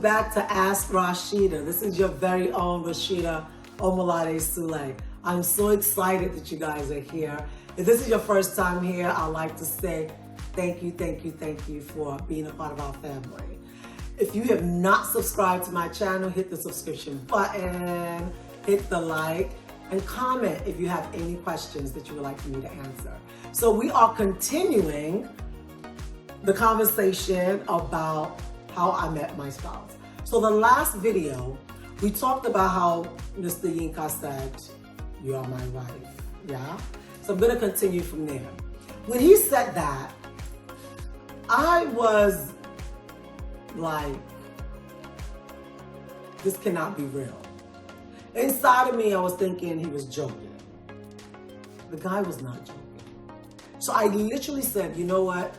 back to Ask Rasheedah. This is your very own Rasheedah Omalade Sule. I'm so excited that you guys are here. If this is your first time here, I'd like to say thank you for being a part of our family. If you have not subscribed to my channel, hit the subscription button, hit the like, and comment if you have any questions that you would like me to answer. So we are continuing the conversation about how I met my spouse. So the last video, we talked about how Mr. Yinka said, "You are my wife," yeah? So I'm gonna continue from there. When he said that, I was like, this cannot be real. Inside of me, I was thinking he was joking. The guy was not joking. So I literally said, you know what?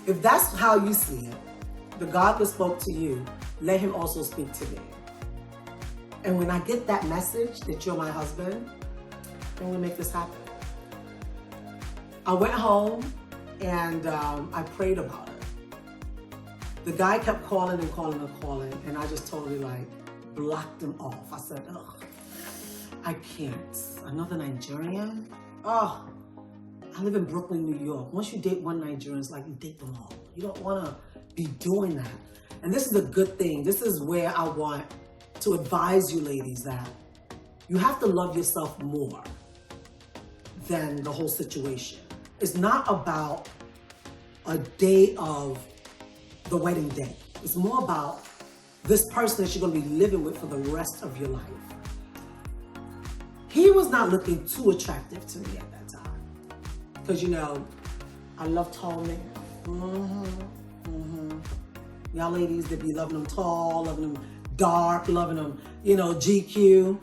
If that's how you see it, the God that spoke to you, let him also speak to me. And when I get that message that you're my husband, then we'll make this happen. I went home and I prayed about it. The guy kept calling and calling and calling, and I just totally blocked him off. I said, ugh, I can't. Another Nigerian? Oh, I live in Brooklyn, New York. Once you date one Nigerian, it's like you date them all. You don't want to be doing that. And this is a good thing. This is where I want to advise you ladies that you have to love yourself more than the whole situation. It's not about a day of the wedding day. It's more about this person that you're going to be living with for the rest of your life. He was not looking too attractive to me at that time. Because, you know, I love tall men. Y'all ladies that be loving them tall, loving them dark, loving them, GQ.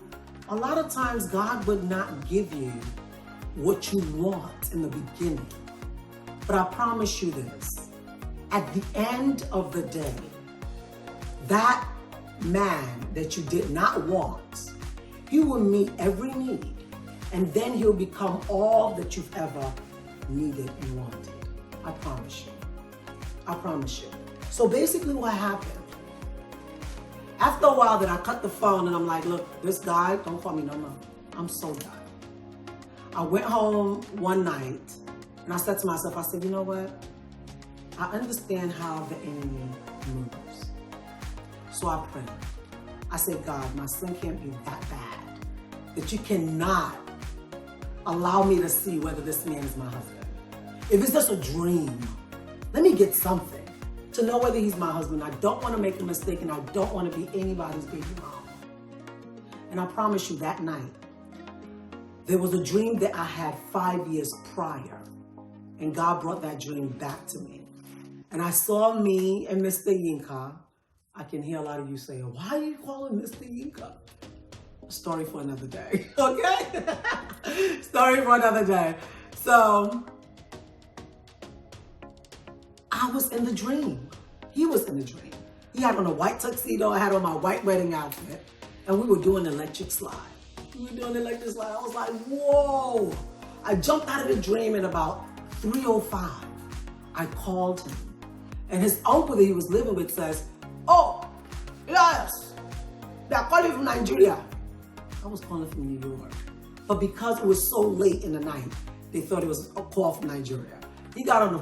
A lot of times God would not give you what you want in the beginning. But I promise you this, at the end of the day, that man that you did not want, he will meet every need, and then he'll become all that you've ever needed and wanted. I promise you. I promise you. So basically what happened, after a while that I cut the phone and I'm like, look, this guy, don't call me no more. I'm so done. I went home one night and I said to myself, I said, you know what? I understand how the enemy moves. So I prayed. I said, God, my sin can't be that bad that you cannot allow me to see whether this man is my husband. If it's just a dream, let me get something to know whether he's my husband. I don't want to make a mistake, and I don't want to be anybody's baby mama. And I promise you, that night, there was a dream that I had 5 years prior, and God brought that dream back to me. And I saw me and Mr. Yinka. I can hear a lot of you saying, why are you calling Mr. Yinka? Story for another day, okay? Story for another day. So, I was in the dream. He was in the dream. He had on a white tuxedo. I had on my white wedding outfit. And we were doing electric slide. We were doing electric slide. I was like, whoa. I jumped out of the dream at about 3:05. I called him. And his uncle that he was living with says, oh, yes, they are calling from Nigeria. I was calling from New York. But because it was so late in the night, they thought it was a call from Nigeria. He got on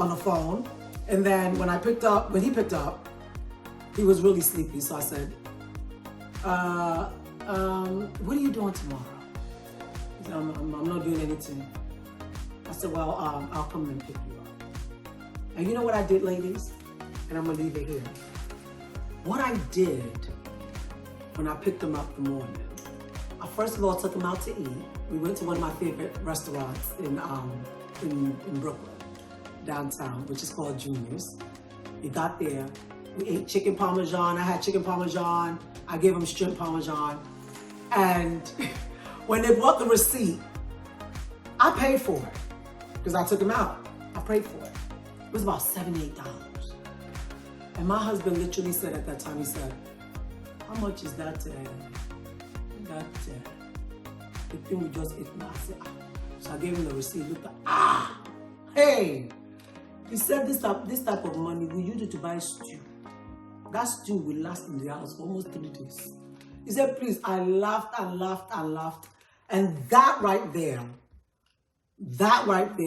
the phone. And then when he picked up, he was really sleepy. So I said, what are you doing tomorrow? He said, I'm not doing anything. I said, well, I'll come and pick you up. And you know what I did, ladies? And I'm gonna leave it here. What I did when I picked him up in the morning, I first of all took him out to eat. We went to one of my favorite restaurants in Brooklyn, downtown, which is called Junior's. We got there, we ate chicken parmesan. I had chicken parmesan. I gave him shrimp parmesan. And when they brought the receipt, I paid for it because I took him out. I paid for it. It was about $7, $8. And my husband literally said at that time, he said, how much is that today? The thing we just ate. I said, ah. So I gave him the receipt. Looked at, hey. He said this type of money we use it to buy stew. That stew will last in the house for almost 3 days. He said, please, I laughed and laughed and laughed. And that right there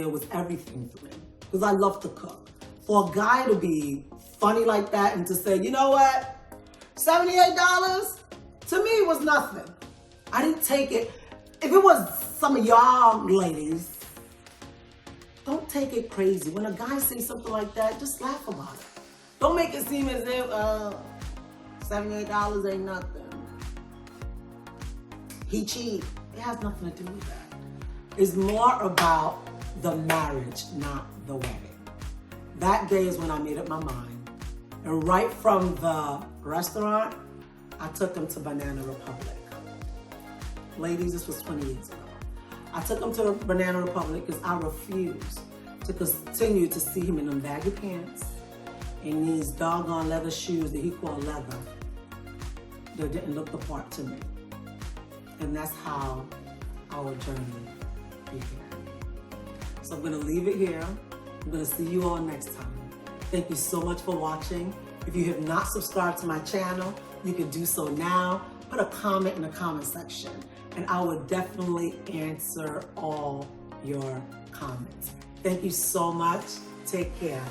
was everything for me. Because I love to cook. For a guy to be funny like that and to say, you know what? $78 to me was nothing. I didn't take it. If it was some of y'all ladies, don't take it crazy. When a guy says something like that, just laugh about it. Don't make it seem as if $78 ain't nothing. He cheat. It has nothing to do with that. It's more about the marriage, not the wedding. That day is when I made up my mind. And right from the restaurant, I took him to Banana Republic. Ladies, this was 20 years ago. I took him to Banana Republic because I refused to continue to see him in them baggy pants and these doggone leather shoes that he called leather that didn't look the part to me. And that's how our journey began. So I'm gonna leave it here. I'm gonna see you all next time. Thank you so much for watching. If you have not subscribed to my channel, you can do so now. Put a comment in the comment section and I will definitely answer all your comments. Thank you so much. Take care.